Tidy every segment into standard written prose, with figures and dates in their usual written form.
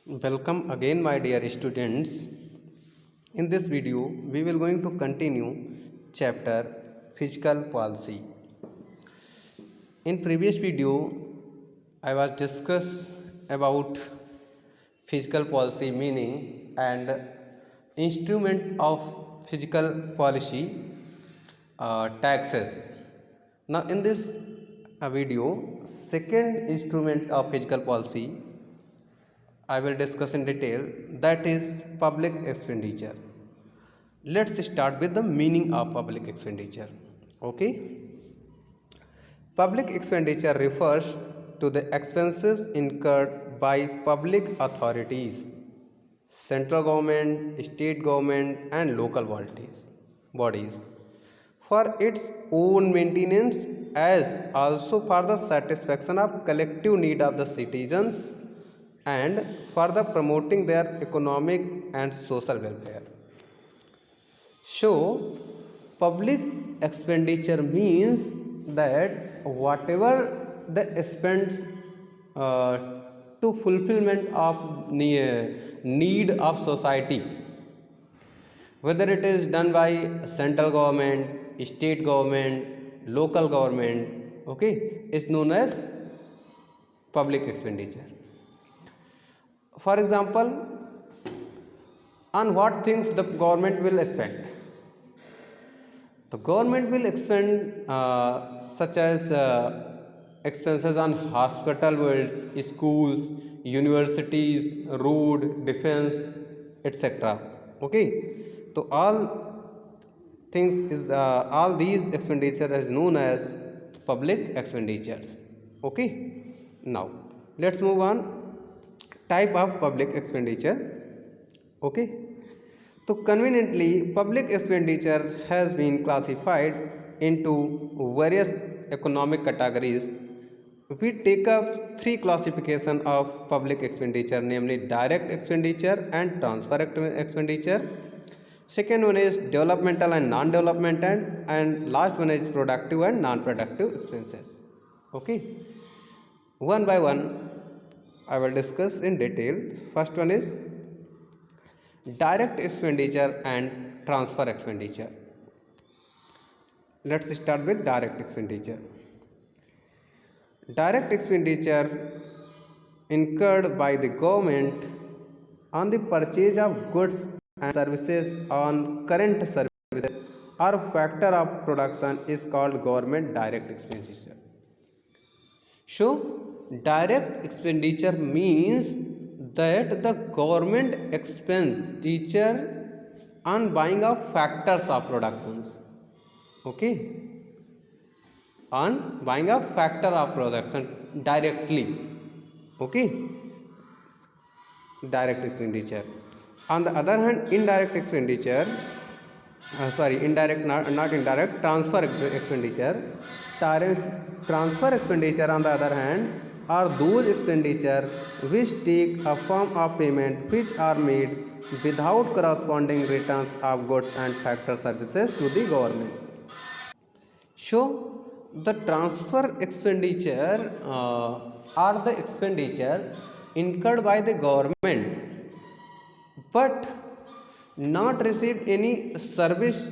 Welcome again, my dear students. In this video we will going to continue chapter Fiscal Policy. In previous video I was discuss about fiscal policy meaning and instrument of fiscal policy, taxes. Now in this video, second instrument of fiscal policy I will discuss in detail, that is public expenditure. Let's start with the meaning of public expenditure. Okay, public expenditure refers to the expenses incurred by public authorities, central government, state government and local bodies for its own maintenance as also for the satisfaction of collective need of the citizens and for the promoting their economic and social welfare. So public expenditure means that whatever the spends to fulfillment of need of society, whether it is done by central government, state government, local government, okay, is known as public expenditure. For example, on what things the government will spend? The government will expend such as expenses on hospital bills, schools, universities, road, defense, etc. Okay, so all these expenditure is known as public expenditures. Okay, now let's move on. Type of public expenditure. Okay, so conveniently public expenditure has been classified into various economic categories. We take up three classification of public expenditure, namely direct expenditure and transfer expenditure. Second one is developmental and non-developmental, and last one is productive and non-productive expenses. Okay, one by one I will discuss in detail. First one is direct expenditure and transfer expenditure. Let's start with direct expenditure. Direct expenditure incurred by the government on the purchase of goods and services on current services or factor of production is called government direct expenditure. So direct expenditure means that the government expenditure on buying of factors of productions. Okay, on buying a factor of production directly. Okay, direct expenditure. On the other hand, indirect expenditure, indirect, not indirect, transfer expenditure. Transfer expenditure on the other hand are those expenditure which take a form of payment which are made without corresponding returns of goods and factor services to the government. So the transfer expenditure are the expenditure incurred by the government but not received any service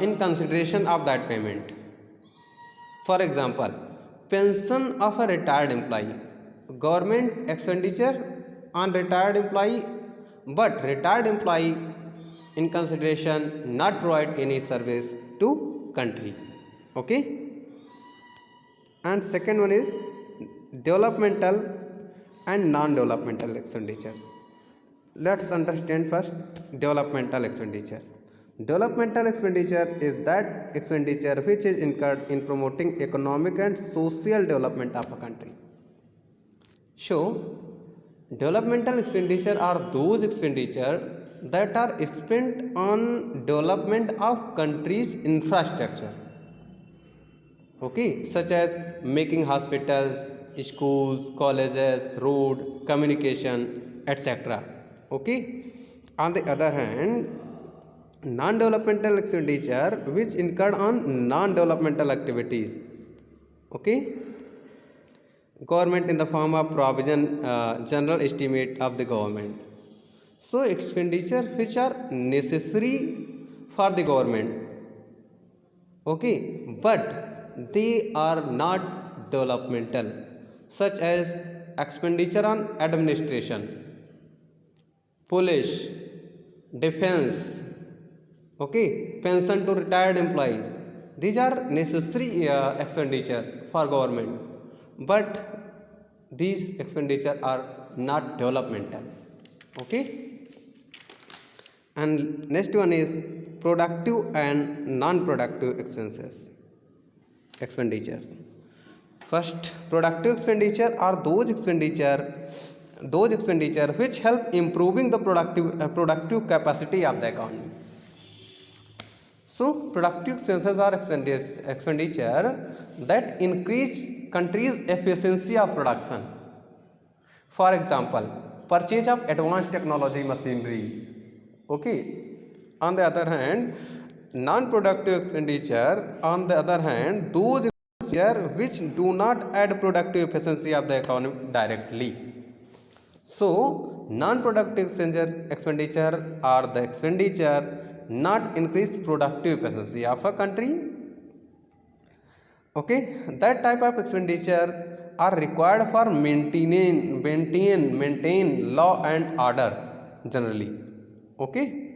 in consideration of that payment. For example, pension of a retired employee, government expenditure on retired employee, but retired employee in consideration not provide any service to country. Okay, and second one is developmental and non-developmental expenditure. Let's understand first developmental expenditure. Developmental expenditure is that expenditure which is incurred in promoting economic and social development of a country. So developmental expenditure are those expenditure that are spent on development of country's infrastructure. Okay, such as making hospitals, schools, colleges, road, communication, etc. Okay, on the other hand, non-developmental expenditure which incurred on non-developmental activities. Okay, government in the form of provision, general estimate of the government. So expenditure which are necessary for the government, okay, but they are not developmental, such as expenditure on administration, police, defense, okay, pension to retired employees. These are necessary expenditure for government, but these expenditure are not developmental, okay. And next one is productive and non-productive expenditures. First, productive expenditure are those expenditure which help improving the productive capacity of the economy. So productive expenses are expenditure that increase country's efficiency of production. For example, purchase of advanced technology machinery. Okay. On the other hand, non-productive expenditure, on the other hand, those expenditure which do not add productive efficiency of the economy directly. So, non-productive expenditure are the expenditure not increase productive efficiency of a country. Okay, that type of expenditure are required for maintain law and order generally. Okay.